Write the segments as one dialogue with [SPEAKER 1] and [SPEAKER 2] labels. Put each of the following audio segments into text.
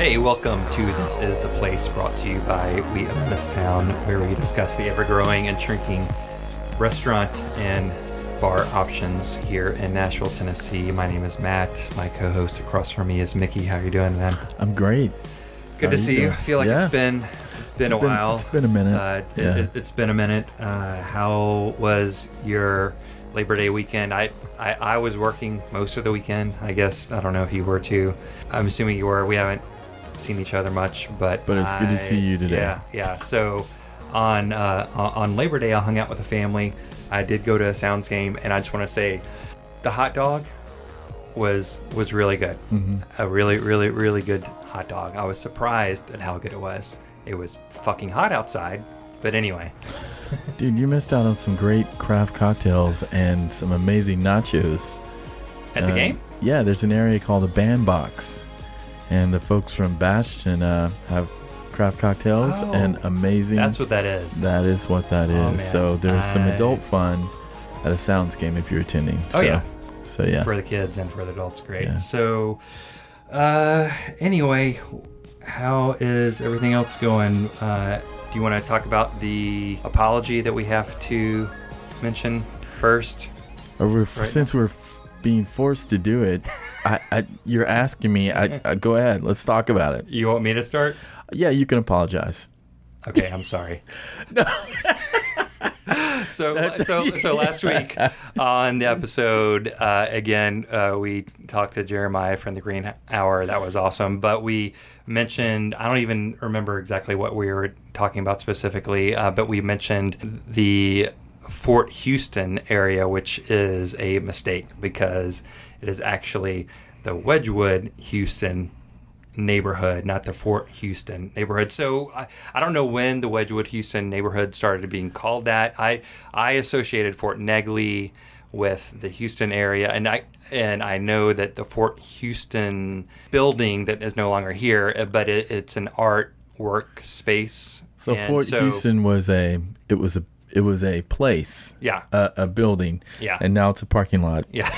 [SPEAKER 1] Hey, welcome to This Is The Place, brought to you by We Own This Town, where we discuss the ever-growing and shrinking restaurant and bar options here in Nashville, Tennessee. My name is Matt. My co-host across from me is Mickey. How are you doing, man?
[SPEAKER 2] I'm great.
[SPEAKER 1] Good to see you. I feel like it's been a while.
[SPEAKER 2] It's been a minute.
[SPEAKER 1] It's been a minute. How was your Labor Day weekend? I was working most of the weekend, I guess. I don't know if you were too. I'm assuming you were. We haven't seen each other much, but
[SPEAKER 2] it's good to see you today.
[SPEAKER 1] Yeah. So on Labor Day, I hung out with the family. I did go to a Sounds game, and I just want to say the hot dog was really good.
[SPEAKER 2] Mm-hmm.
[SPEAKER 1] A really good hot dog. I was surprised at how good it was. It was fucking hot outside, but anyway.
[SPEAKER 2] Dude, you missed out on some great craft cocktails and some amazing nachos.
[SPEAKER 1] At the game?
[SPEAKER 2] Yeah, there's an area called the Bandbox. And the folks from Bastion have craft cocktails and amazing.
[SPEAKER 1] That's what that is.
[SPEAKER 2] That is what that is. Man. So there's some adult fun at a Sounds game if you're attending.
[SPEAKER 1] Oh, yeah.
[SPEAKER 2] So, yeah.
[SPEAKER 1] For the kids and for the adults, great.
[SPEAKER 2] Yeah.
[SPEAKER 1] So, anyway, how is everything else going? Do you want to talk about the apology that we have to mention first?
[SPEAKER 2] Since we're being forced to do it, you're asking me. I go ahead. Let's talk about it.
[SPEAKER 1] You want me to start?
[SPEAKER 2] Yeah, you can apologize.
[SPEAKER 1] Okay, I'm sorry. No. So last week on the episode, again, we talked to Jeremiah from the Green Hour. That was awesome. But we mentioned, I don't even remember exactly what we were talking about specifically, but we mentioned the Fort Houston area, which is a mistake because it is actually the Wedgewood-Houston neighborhood, not the Fort Houston neighborhood. So I don't know when the Wedgewood-Houston neighborhood started being called that. I associated Fort Negley with the Houston area, and I know that the Fort Houston building that is no longer here, but it's an art work space.
[SPEAKER 2] So Fort Houston was a place, a building, and now it's a parking lot.
[SPEAKER 1] Yeah.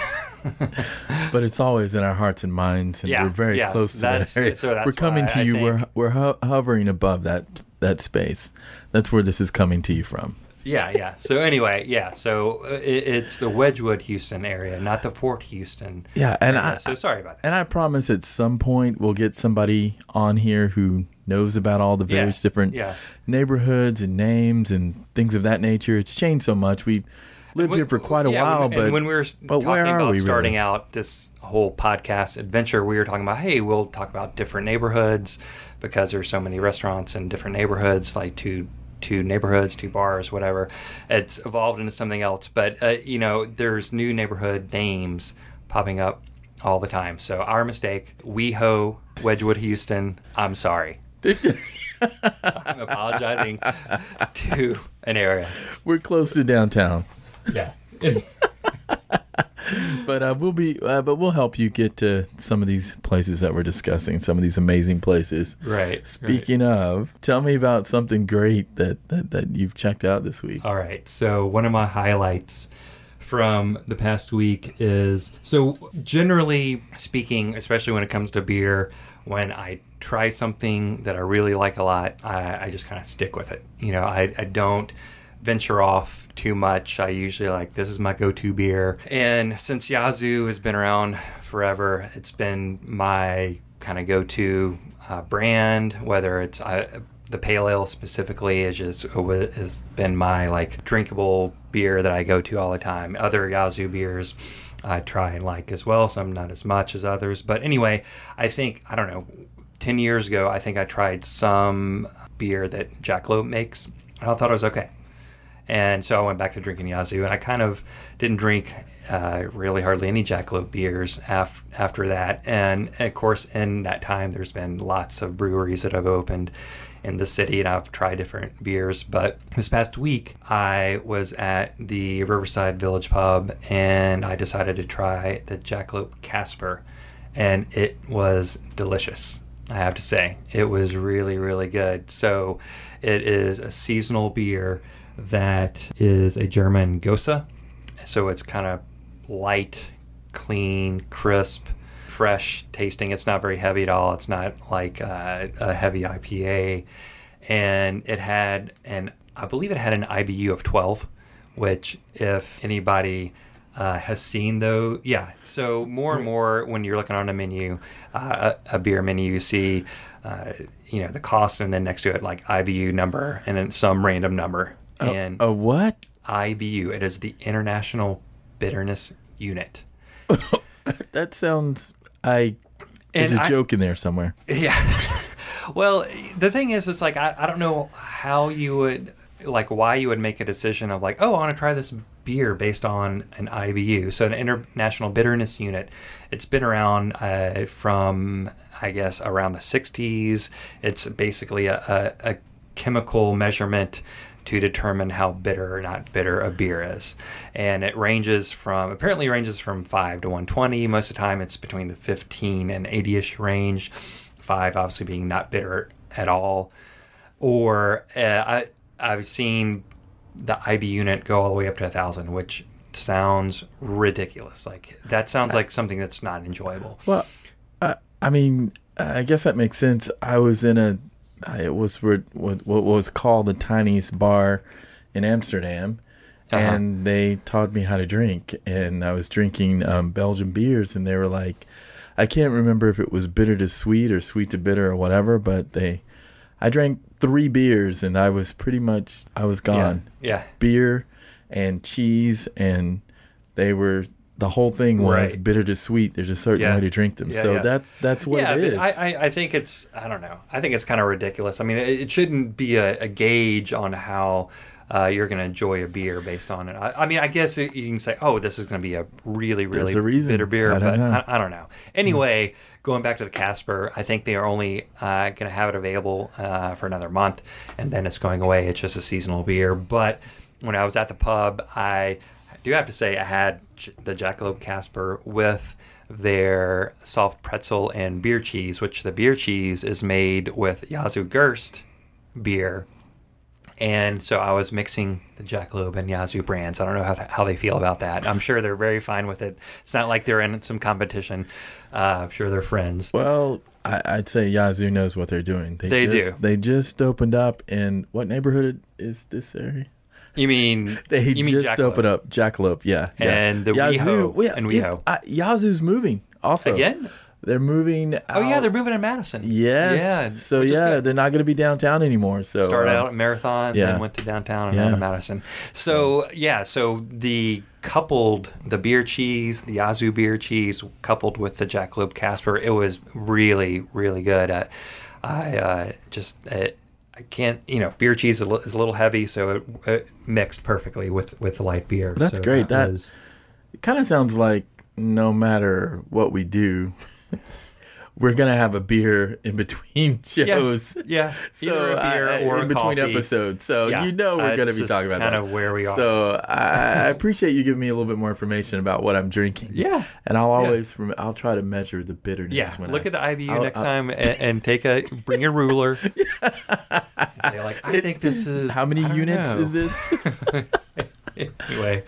[SPEAKER 2] But it's always in our hearts and minds, and we're very close to that area.
[SPEAKER 1] So
[SPEAKER 2] we're coming to you. We're hovering above that space. That's where this is coming to you from.
[SPEAKER 1] Yeah. So anyway, so it's the Wedgewood-Houston area, not the Fort Houston.
[SPEAKER 2] Yeah, and
[SPEAKER 1] so sorry about that.
[SPEAKER 2] And I promise at some point we'll get somebody on here who knows about all the various different neighborhoods and names and things of that nature. It's changed so much. We've lived here for quite a while, but
[SPEAKER 1] when we were talking about starting out this whole podcast adventure, we were talking about, hey, we'll talk about different neighborhoods because there's so many restaurants in different neighborhoods, like two neighborhoods, two bars, whatever. It's evolved into something else, but there's new neighborhood names popping up all the time. So our mistake. WeHo, Wedgewood-Houston. I'm sorry. I'm apologizing to an area.
[SPEAKER 2] We're close to downtown.
[SPEAKER 1] Yeah.
[SPEAKER 2] But we'll help you get to some of these places that we're discussing, some of these amazing places.
[SPEAKER 1] Right.
[SPEAKER 2] Speaking of, tell me about something great that you've checked out this week.
[SPEAKER 1] All right. So one of my highlights from the past week is, so generally speaking, especially when it comes to beer, when I try something that I really like a lot, I just kind of stick with it. I don't venture off too much. I usually this is my go-to beer. And since Yazoo has been around forever, it's been my kind of go-to brand, whether it's the pale ale specifically has been my drinkable beer that I go to all the time. Other Yazoo beers I try and like as well, some not as much as others. But anyway, I think, 10 years ago, I think I tried some beer that Jackalope makes, and I thought it was okay. And so I went back to drinking Yazoo, and I kind of didn't drink really hardly any Jackalope beers after that. And of course, in that time, there's been lots of breweries that have opened in the city, and I've tried different beers. But this past week, I was at the Riverside Village Pub, and I decided to try the Jackalope Casper, and it was delicious. I have to say, it was really, really good. So it is a seasonal beer that is a German Gosa. So it's kind of light, clean, crisp, fresh tasting. It's not very heavy at all. It's not like a heavy IPA. And I believe it had an IBU of 12, which if anybody has seen though, yeah. So more and more when you're looking on a menu, a beer menu, you see, the cost and then next to it like IBU number and then some random number. And
[SPEAKER 2] a what?
[SPEAKER 1] IBU. It is the International Bitterness Unit.
[SPEAKER 2] That sounds... There's a joke in there somewhere.
[SPEAKER 1] Yeah. Well, the thing is, it's like, I don't know how you would, like, why you would make a decision of like, oh, I want to try this beer based on an IBU. So an International Bitterness Unit, it's been around from, I guess, around the 60s. It's basically a chemical measurement to determine how bitter or not bitter a beer is. And it ranges from 5 to 120. Most of the time it's between the 15 and 80-ish range. 5 obviously being not bitter at all. Or I've seen the IB unit go all the way up to 1,000, which sounds ridiculous. Like that sounds like something that's not enjoyable.
[SPEAKER 2] Well, I guess that makes sense. I was in it was what was called the tiniest bar in Amsterdam, and they taught me how to drink. And I was drinking Belgian beers, and they were like, I can't remember if it was bitter to sweet or sweet to bitter or whatever, but I drank 3 beers, and I was gone.
[SPEAKER 1] Yeah.
[SPEAKER 2] Beer and cheese, and the whole thing was bitter to sweet. There's a certain way to drink them. That's what it is.
[SPEAKER 1] I think it's, I don't know. I think it's kind of ridiculous. I mean, it shouldn't be a gauge on how you're going to enjoy a beer based on it. I mean, I guess you can say, oh, this is going to be a really, really bitter beer, I don't know. Anyway, going back to the Casper, I think they are only going to have it available for another month, and then it's going away. It's just a seasonal beer. But when I was at the pub, I do have to say I had the Jackalope Casper with their soft pretzel and beer cheese, which the beer cheese is made with Yazoo beer. And so I was mixing the Jackalope and Yazoo brands. I don't know how they feel about that. I'm sure they're very fine with it. It's not like they're in some competition. I'm sure they're friends.
[SPEAKER 2] Well, I'd say Yazoo knows what they're doing.
[SPEAKER 1] They do.
[SPEAKER 2] They just opened up in what neighborhood is this area?
[SPEAKER 1] You mean
[SPEAKER 2] they just
[SPEAKER 1] Jackalope.
[SPEAKER 2] Opened up Jackalope, yeah.
[SPEAKER 1] And the
[SPEAKER 2] Yazoo,
[SPEAKER 1] WeHo.
[SPEAKER 2] Yazoo's moving also.
[SPEAKER 1] Again?
[SPEAKER 2] They're moving out.
[SPEAKER 1] Oh, yeah, they're moving to Madison.
[SPEAKER 2] Yes.
[SPEAKER 1] Yeah.
[SPEAKER 2] So, they're not going to be downtown anymore. So
[SPEAKER 1] started out at Marathon, then went to downtown and now to Madison. So, so the beer cheese, the Yazoo beer cheese, coupled with the Jackalope Casper, it was really, really good. I can't, beer cheese is a little heavy, so it mixed perfectly with the light beer.
[SPEAKER 2] That's great. It kind of sounds like no matter what we do, we're going to have a beer in between shows.
[SPEAKER 1] Yeah.
[SPEAKER 2] So,
[SPEAKER 1] either a beer or
[SPEAKER 2] in between episodes. So, we're going to be talking about that.
[SPEAKER 1] Kind of where we are.
[SPEAKER 2] So, I appreciate you giving me a little bit more information about what I'm drinking.
[SPEAKER 1] Yeah.
[SPEAKER 2] And I'll try to measure the bitterness.
[SPEAKER 1] Yeah. Look at the IBU next time and bring a ruler. I think this is...
[SPEAKER 2] How many units is this?
[SPEAKER 1] Anyway,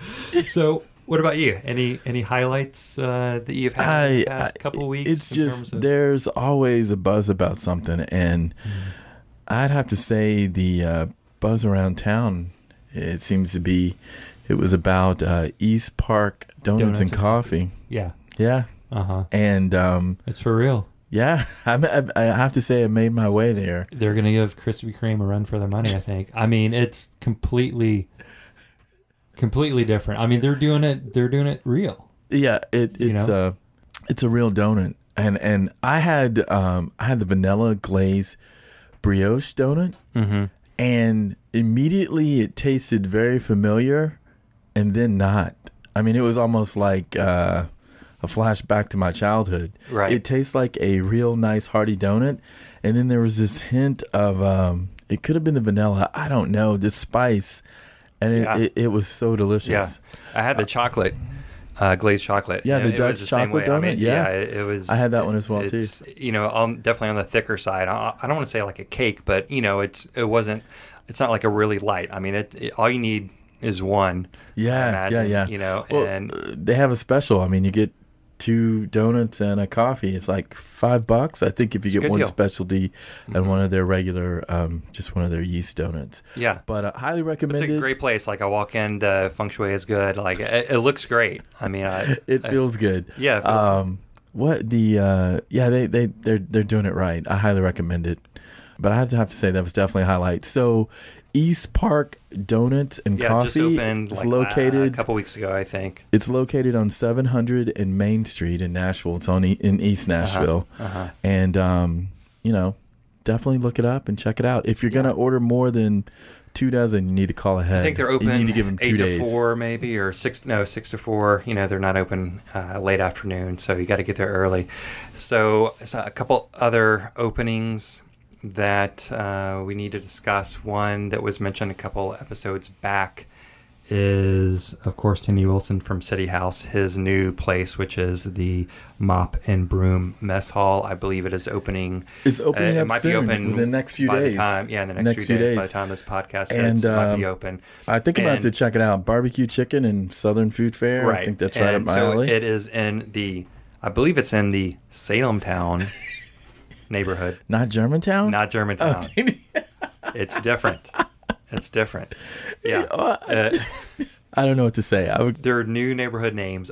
[SPEAKER 1] so... What about you? Any highlights that you've had in the past couple of weeks?
[SPEAKER 2] It's just there's always a buzz about something, and I'd have to say the buzz around town. It seems to be. It was about East Park Donuts and Coffee.
[SPEAKER 1] Yeah.
[SPEAKER 2] Yeah. And
[SPEAKER 1] it's for real.
[SPEAKER 2] Yeah, I have to say I made my way there.
[SPEAKER 1] They're gonna give Krispy Kreme a run for their money, I think. I mean, it's completely different. I mean, they're doing it real. Yeah,
[SPEAKER 2] it's a real donut. And I had the vanilla glaze brioche donut, and immediately it tasted very familiar, and then not. I mean, it was almost like a flashback to my childhood.
[SPEAKER 1] Right.
[SPEAKER 2] It tastes like a real nice hearty donut, and then there was this hint of it could have been the vanilla. I don't know, the spice. And it was so delicious.
[SPEAKER 1] Yeah, I had the chocolate, glazed chocolate.
[SPEAKER 2] Yeah, the Dutch chocolate donut. I mean,
[SPEAKER 1] it was.
[SPEAKER 2] I had that one as well too.
[SPEAKER 1] Definitely on the thicker side. I don't want to say like a cake, but it's not like a really light. I mean, all you need is one.
[SPEAKER 2] Yeah.
[SPEAKER 1] Well,
[SPEAKER 2] and they have a special. I mean, you get 2 donuts and a coffee. It's like $5. I think if you get one deal. Specialty and one of their regular, just one of their yeast donuts.
[SPEAKER 1] Yeah.
[SPEAKER 2] But highly recommended.
[SPEAKER 1] It's a great place. Like I walk in, the feng shui is good. Like it looks great. I mean,
[SPEAKER 2] it feels good.
[SPEAKER 1] Yeah. It feels
[SPEAKER 2] good. They're doing it right. I highly recommend it. But I have to say that was definitely a highlight. So East Park Donuts and Coffee.
[SPEAKER 1] Just opened
[SPEAKER 2] it's located
[SPEAKER 1] a couple weeks ago, I think.
[SPEAKER 2] It's located on 700 and Main Street in Nashville. It's in East Nashville. And, definitely look it up and check it out. If you're going to order more than 2 dozen, you need to call ahead.
[SPEAKER 1] I think they're open
[SPEAKER 2] you need to give them 2 days.
[SPEAKER 1] 8 to 4 maybe, or 6 to 4. They're not open late afternoon, so you got to get there early. So a couple other openings that we need to discuss. One that was mentioned a couple episodes back is, of course, Kenny Wilson from City House, his new place, which is the Mop and Broom Mess Hall. I believe it is opening.
[SPEAKER 2] It's opening
[SPEAKER 1] it
[SPEAKER 2] up
[SPEAKER 1] might
[SPEAKER 2] soon,
[SPEAKER 1] be open
[SPEAKER 2] in the next few days.
[SPEAKER 1] In the next few days. By the time this podcast hits, it might be open.
[SPEAKER 2] I think I'm about to check it out. Barbecue chicken and Southern Food Fair.
[SPEAKER 1] Right.
[SPEAKER 2] I think that's right up my alley.
[SPEAKER 1] It is I believe it's in the Salem Town neighborhood.
[SPEAKER 2] Not Germantown?
[SPEAKER 1] Not Germantown. Oh, it's different. It's different. Yeah.
[SPEAKER 2] I don't know what to say.
[SPEAKER 1] There are new neighborhood names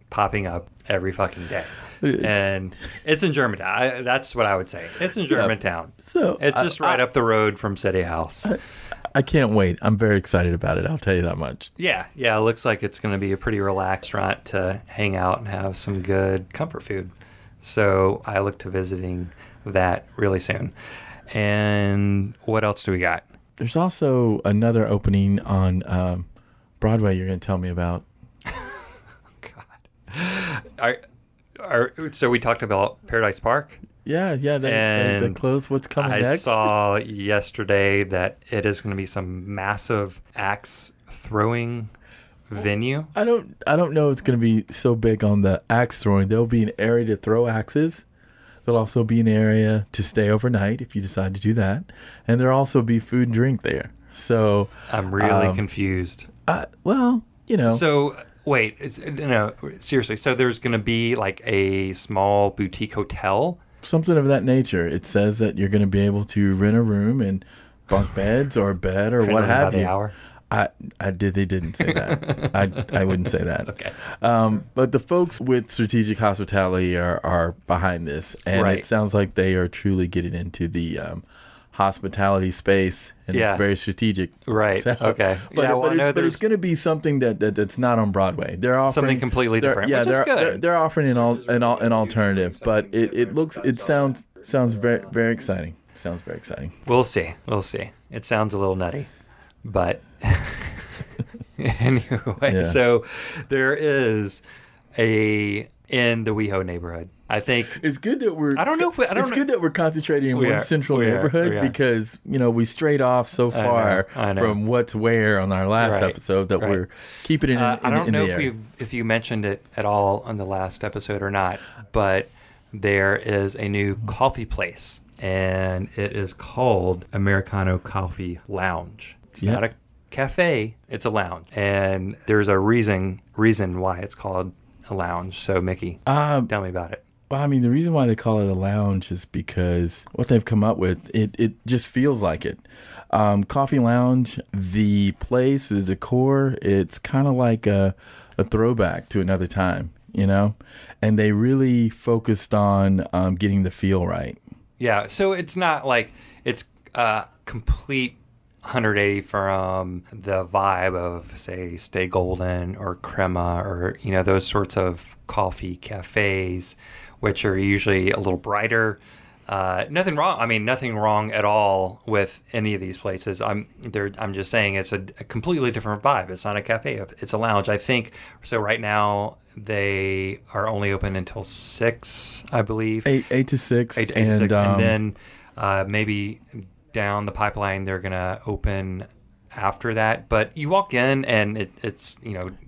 [SPEAKER 1] popping up every fucking day. And it's in Germantown. That's what I would say. It's in Germantown.
[SPEAKER 2] Yeah. So
[SPEAKER 1] it's just right up the road from City House.
[SPEAKER 2] I can't wait. I'm very excited about it. I'll tell you that much.
[SPEAKER 1] Yeah. It looks like it's going to be a pretty relaxed restaurant to hang out and have some good comfort food. So I look to visiting that really soon. And what else do we got?
[SPEAKER 2] There's also another opening on Broadway you're going to tell me about.
[SPEAKER 1] God. So we talked about Paradise Park?
[SPEAKER 2] Yeah, they closed. What's coming next?
[SPEAKER 1] I saw yesterday that it is going to be some massive axe throwing venue.
[SPEAKER 2] I don't know it's going to be so big on the axe throwing. There'll be an area to throw axes. There'll also be an area to stay overnight if you decide to do that. And there'll also be food and drink there. So
[SPEAKER 1] I'm really confused.
[SPEAKER 2] So
[SPEAKER 1] wait, seriously. So there's going to be like a small boutique hotel?
[SPEAKER 2] Something of that nature. It says that you're going to be able to rent a room and bunk beds or a bed or what have you.
[SPEAKER 1] By the hour?
[SPEAKER 2] They didn't say that. I wouldn't say that.
[SPEAKER 1] Okay.
[SPEAKER 2] But the folks with Strategic Hospitality are behind this, and It sounds like they are truly getting into the hospitality space, and it's very strategic.
[SPEAKER 1] Right.
[SPEAKER 2] So,
[SPEAKER 1] okay.
[SPEAKER 2] But it's going to be something that's not on Broadway. They're offering
[SPEAKER 1] something completely different.
[SPEAKER 2] Yeah,
[SPEAKER 1] which is good.
[SPEAKER 2] They're offering an alternative, but it sounds very, very exciting. Sounds very exciting.
[SPEAKER 1] We'll see. It sounds a little nutty. But anyway, So there is in the WeHo neighborhood. I think
[SPEAKER 2] it's good that we're. Good that we're concentrating in one central neighborhood because we strayed off so far from what's where on our last episode that we're keeping it in.
[SPEAKER 1] I don't know if you mentioned it at all on the last episode or not, but there is a new coffee place, and it is called Americano Coffee Lounge. It's not a cafe, it's a lounge. And there's a reason why it's called a lounge. So, Mickey, tell me about it.
[SPEAKER 2] Well, I mean, the reason why they call it a lounge is because what they've come up with, it just feels like it. Coffee lounge, the place, the decor, it's kind of like a throwback to another time, And they really focused on getting the feel right.
[SPEAKER 1] Yeah, so it's not like it's complete 180 from the vibe of, say, Stay Golden or Crema or, those sorts of coffee cafes, which are usually a little brighter. Nothing wrong at all with any of these places. I'm just saying it's a completely different vibe. It's not a cafe. It's a lounge. I think, so right now they are only open until 6, I believe.
[SPEAKER 2] 8 to 6.
[SPEAKER 1] 8 to 6. And then maybe down the pipeline they're gonna open after that, but you walk in and it's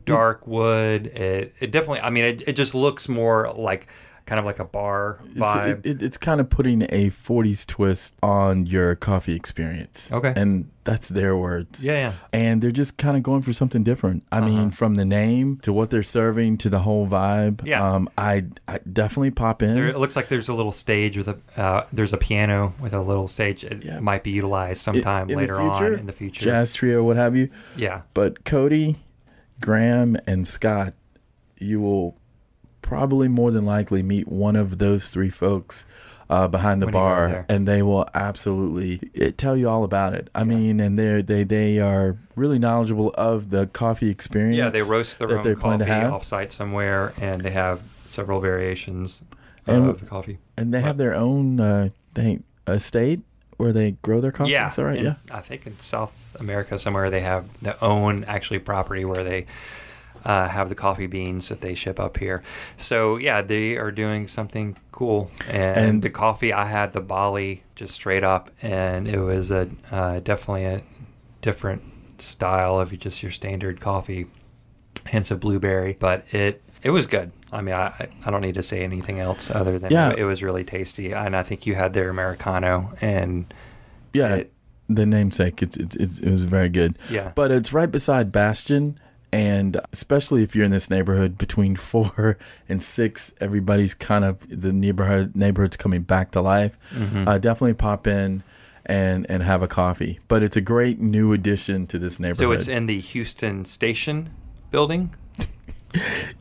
[SPEAKER 1] dark wood. It definitely, it just looks more like kind of like a bar vibe.
[SPEAKER 2] It's kind of putting a 40s twist on your coffee experience.
[SPEAKER 1] Okay.
[SPEAKER 2] And that's their words.
[SPEAKER 1] Yeah.
[SPEAKER 2] And they're just kind of going for something different. I mean, from the name to what they're serving to the whole vibe.
[SPEAKER 1] Yeah.
[SPEAKER 2] I definitely pop in.
[SPEAKER 1] It looks like there's a little stage with there's a piano with a little stage. It might be utilized sometime later on in the future.
[SPEAKER 2] Jazz trio, what have you.
[SPEAKER 1] Yeah.
[SPEAKER 2] But Cody, Graham, and Scott, you will probably more than likely meet one of those three folks behind the bar, and they will absolutely tell you all about it. I mean, and they are really knowledgeable of the coffee experience.
[SPEAKER 1] Yeah, they roast their own coffee off-site somewhere, and they have several variations of the coffee.
[SPEAKER 2] And they have their own estate where they grow their coffee.
[SPEAKER 1] Yeah,
[SPEAKER 2] is that right? Yeah,
[SPEAKER 1] I think in South America somewhere they have their own property where they have the coffee beans that they ship up here. So yeah, they are doing something cool. And the coffee, I had the Bali just straight up, and it was definitely a different style of just your standard coffee, hints of blueberry, but it was good. I mean, I don't need to say anything else other than it was really tasty. And I think you had their Americano, and
[SPEAKER 2] the namesake, it was very good.
[SPEAKER 1] Yeah,
[SPEAKER 2] but it's right beside Bastion. And especially if you're in this neighborhood between 4 and 6, everybody's kind of, the neighborhood's coming back to life. Definitely pop in and have a coffee. But it's a great new addition to this neighborhood.
[SPEAKER 1] So it's in the Houston Station building?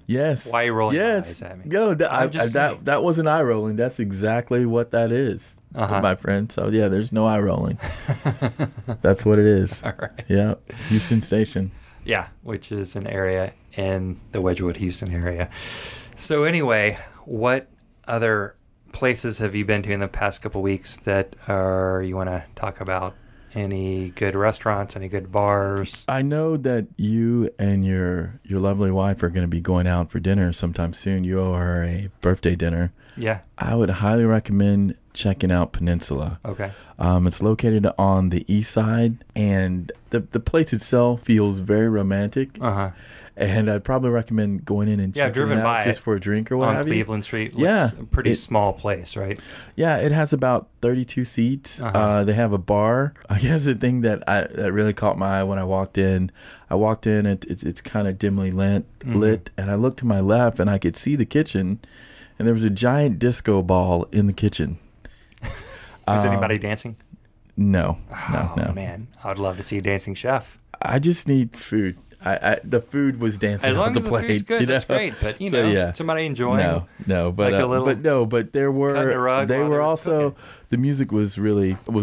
[SPEAKER 2] Yes.
[SPEAKER 1] Why are you rolling eyes at me?
[SPEAKER 2] No, that wasn't eye rolling. That's exactly what that is, my friend. So yeah, there's no eye rolling. That's what it is.
[SPEAKER 1] All right.
[SPEAKER 2] Yeah, Houston Station.
[SPEAKER 1] Yeah, which is an area in the Wedgewood-Houston area. So anyway, what other places have you been to in the past couple weeks that you want to talk about? Any good restaurants, any good bars?
[SPEAKER 2] I know that you and your lovely wife are going to be going out for dinner sometime soon. You owe her a birthday dinner.
[SPEAKER 1] Yeah.
[SPEAKER 2] I would highly recommend checking out Peninsula.
[SPEAKER 1] Okay.
[SPEAKER 2] It's located on the east side, and the place itself feels very romantic. And I'd probably recommend going in and checking it out just for a drink or what have you.
[SPEAKER 1] On Cleveland Street. Yeah. A pretty small place, right? Yeah,
[SPEAKER 2] it has about 32 seats. They have a bar. I guess the thing that really caught my eye when I walked in, it's kind of dimly lit, and I looked to my left and I could see the kitchen, and there was a giant disco ball in the kitchen.
[SPEAKER 1] Was anybody dancing?
[SPEAKER 2] No.
[SPEAKER 1] Oh, man. I would love to see a dancing chef.
[SPEAKER 2] I just need food. The food was dancing on the plate.
[SPEAKER 1] As long as the food's good, that's great. But, somebody enjoying.
[SPEAKER 2] But there were also, the music was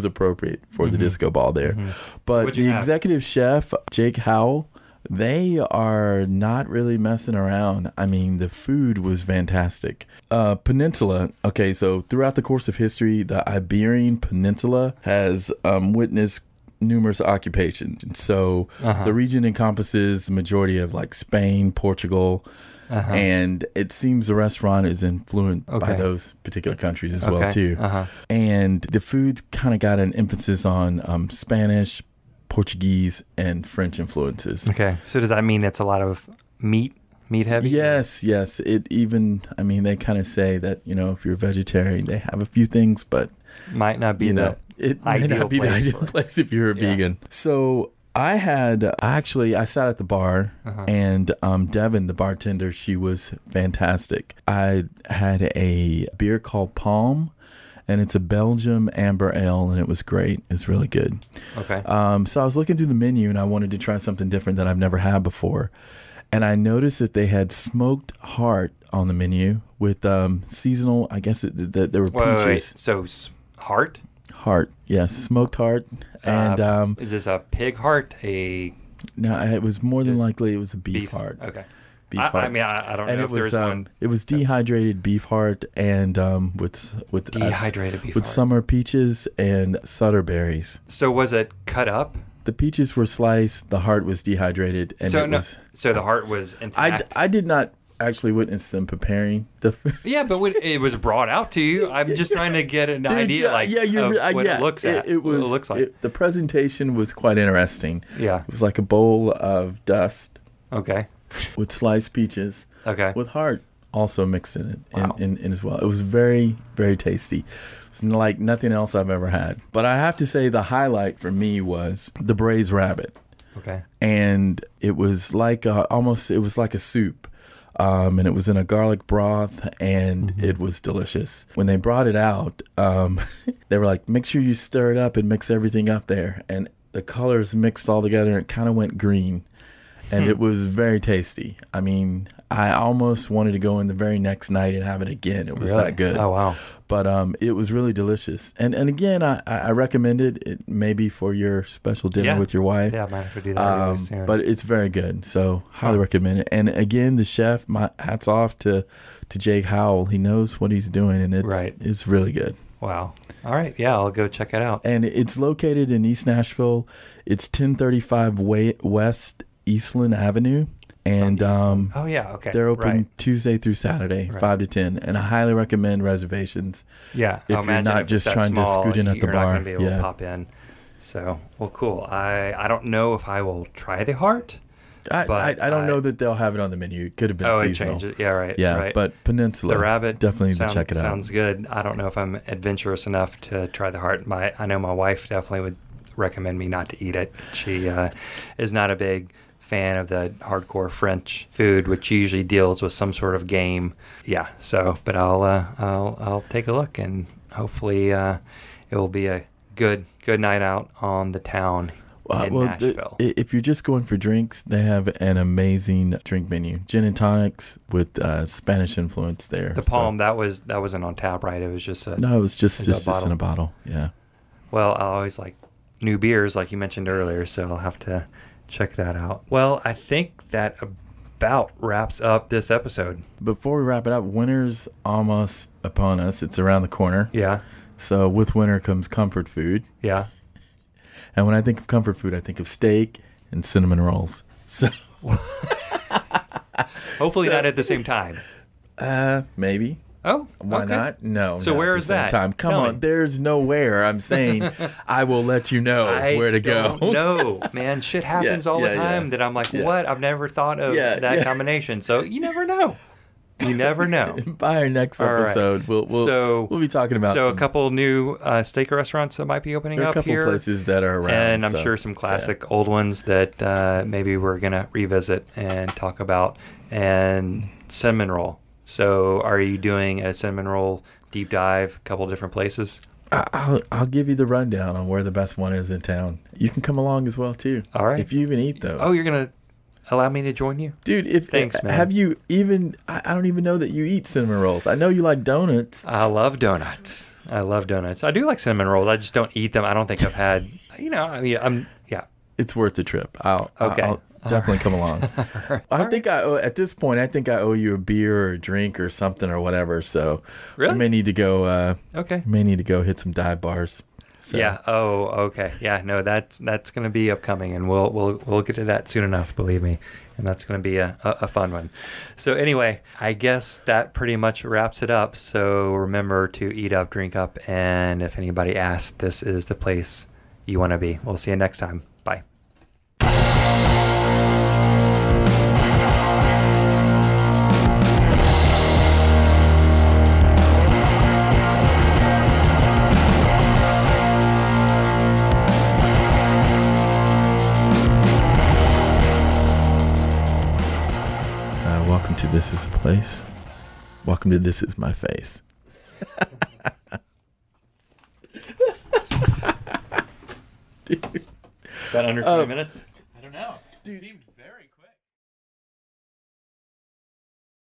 [SPEAKER 2] appropriate for the disco ball there. But the executive chef, Jake Howell, they are not really messing around. I mean, the food was fantastic. Peninsula. Okay, so throughout the course of history, the Iberian Peninsula has witnessed numerous occupations. And so the region encompasses the majority of like Spain, Portugal, and it seems the restaurant is influenced by those particular countries as well too. And the food's kind of got an emphasis on Spanish, Portuguese, and French influences.
[SPEAKER 1] Okay. So does that mean it's a lot of meat heavy?
[SPEAKER 2] Yes. It even, I mean, they kind of say that, if you're a vegetarian, they have a few things, but
[SPEAKER 1] might not be
[SPEAKER 2] it might not be the ideal place if you're a vegan. So I sat at the bar, and Devin, the bartender, she was fantastic. I had a beer called Palm, and it's a Belgium amber ale, and it was great. It was really good.
[SPEAKER 1] Okay.
[SPEAKER 2] So I was looking through the menu, and I wanted to try something different that I've never had before. And I noticed that they had smoked heart on the menu with seasonal, I guess there were peaches.
[SPEAKER 1] Wait. So heart?
[SPEAKER 2] Heart, yes. Smoked heart. And
[SPEAKER 1] is this a pig heart?
[SPEAKER 2] No, it was more than likely it was a beef heart.
[SPEAKER 1] Okay.
[SPEAKER 2] Beef heart.
[SPEAKER 1] I mean, I don't know if there's one.
[SPEAKER 2] It was dehydrated beef heart and with
[SPEAKER 1] dehydrated beef
[SPEAKER 2] with
[SPEAKER 1] heart.
[SPEAKER 2] summer peaches and sutter berries.
[SPEAKER 1] So was it cut up?
[SPEAKER 2] The peaches were sliced. The heart was dehydrated, and
[SPEAKER 1] so the heart was intact.
[SPEAKER 2] I did not actually witness them preparing the food.
[SPEAKER 1] Yeah, but it was brought out to you. I'm just trying to get an idea, what it looks like.
[SPEAKER 2] It looks like. The presentation was quite interesting.
[SPEAKER 1] Yeah,
[SPEAKER 2] it was like a bowl of dust.
[SPEAKER 1] Okay.
[SPEAKER 2] With sliced peaches.
[SPEAKER 1] Okay.
[SPEAKER 2] With heart also mixed in it in as well. It was very, very tasty. It's like nothing else I've ever had. But I have to say the highlight for me was the braised rabbit.
[SPEAKER 1] Okay.
[SPEAKER 2] And it was like it was like a soup. And it was in a garlic broth, and it was delicious. When they brought it out, they were like, make sure you stir it up and mix everything up there. And the colors mixed all together, and it kind of went green. And it was very tasty. I mean, I almost wanted to go in the very next night and have it again. It was that good.
[SPEAKER 1] Oh, wow.
[SPEAKER 2] But it was really delicious. And again, I recommend it maybe for your special dinner with your wife.
[SPEAKER 1] Yeah, I might have to do that really soon.
[SPEAKER 2] But it's very good. So highly recommend it. And again, the chef, my hats off to Jake Howell. He knows what he's doing, and it's really good.
[SPEAKER 1] Wow. All right. Yeah, I'll go check it out.
[SPEAKER 2] And it's located in East Nashville. It's 1035 West Eastland Avenue. And
[SPEAKER 1] okay.
[SPEAKER 2] They're open Tuesday through Saturday, 5 to 10. And I highly recommend reservations.
[SPEAKER 1] Yeah.
[SPEAKER 2] If you're not just trying to scoot in at the bar.
[SPEAKER 1] You're not going to be able to pop in. So, well, cool. I don't know if I will try the heart.
[SPEAKER 2] I don't know that they'll have it on the menu. It could have been seasonal.
[SPEAKER 1] It changed it. Yeah, right.
[SPEAKER 2] Yeah,
[SPEAKER 1] right.
[SPEAKER 2] But Peninsula,
[SPEAKER 1] the rabbit
[SPEAKER 2] definitely need to check it out.
[SPEAKER 1] Sounds good. I don't know if I'm adventurous enough to try the heart. I know my wife definitely would recommend me not to eat it. She is not a big fan of the hardcore French food, which usually deals with some sort of game. Yeah. So, but I'll take a look, and hopefully it will be a good night out on the town. Nashville.
[SPEAKER 2] If you're just going for drinks, they have an amazing drink menu. Gin and tonics with Spanish influence there.
[SPEAKER 1] The Palm, that wasn't on tap, right? It was just
[SPEAKER 2] it was just in a bottle. Yeah.
[SPEAKER 1] Well, I always like new beers, like you mentioned earlier, so I'll have to check that out. Well, I think that about wraps up this episode.
[SPEAKER 2] Before we wrap it up, winter's almost upon us. It's around the corner.
[SPEAKER 1] Yeah.
[SPEAKER 2] So with winter comes comfort food.
[SPEAKER 1] Yeah.
[SPEAKER 2] And when I think of comfort food, I think of steak and cinnamon rolls. So
[SPEAKER 1] hopefully not at the same time.
[SPEAKER 2] Maybe.
[SPEAKER 1] Oh,
[SPEAKER 2] why
[SPEAKER 1] okay.
[SPEAKER 2] not? No.
[SPEAKER 1] So where is that?
[SPEAKER 2] Come on, there's nowhere. I'm saying I will let you know where to go.
[SPEAKER 1] No, man, shit happens all the time that I'm like, what? I've never thought of that combination. So you never know. You never know.
[SPEAKER 2] By our next episode, we'll be talking about
[SPEAKER 1] a couple new steak restaurants that might be opening up here.
[SPEAKER 2] There are a couple places that are around.
[SPEAKER 1] And I'm sure some classic old ones that maybe we're going to revisit and talk about. And cinnamon roll. So are you doing a cinnamon roll deep dive, a couple different places?
[SPEAKER 2] I'll give you the rundown on where the best one is in town. You can come along as well, too.
[SPEAKER 1] All right.
[SPEAKER 2] If you even eat those.
[SPEAKER 1] Oh, you're going to allow me to join you?
[SPEAKER 2] Dude,
[SPEAKER 1] thanks, man.
[SPEAKER 2] Have you even, I don't even know that you eat cinnamon rolls. I know you like donuts.
[SPEAKER 1] I love donuts. I do like cinnamon rolls. I just don't eat them. I don't think I've had,
[SPEAKER 2] It's worth the trip. I'll definitely come along. At this point, I think I owe you a beer or a drink or something or whatever. So
[SPEAKER 1] really?
[SPEAKER 2] I may need to go,
[SPEAKER 1] may
[SPEAKER 2] need to go hit some dive bars. So.
[SPEAKER 1] Yeah. Oh, okay. Yeah. No, that's going to be upcoming, and we'll get to that soon enough. Believe me, and that's going to be a fun one. So anyway, I guess that pretty much wraps it up. So remember to eat up, drink up, and if anybody asks, this is the place you want to be. We'll see you next time. Bye.
[SPEAKER 2] Welcome to This Is a Place. Welcome to This Is My Face.
[SPEAKER 1] Dude. Is that under 20 minutes?
[SPEAKER 3] I don't know. Dude.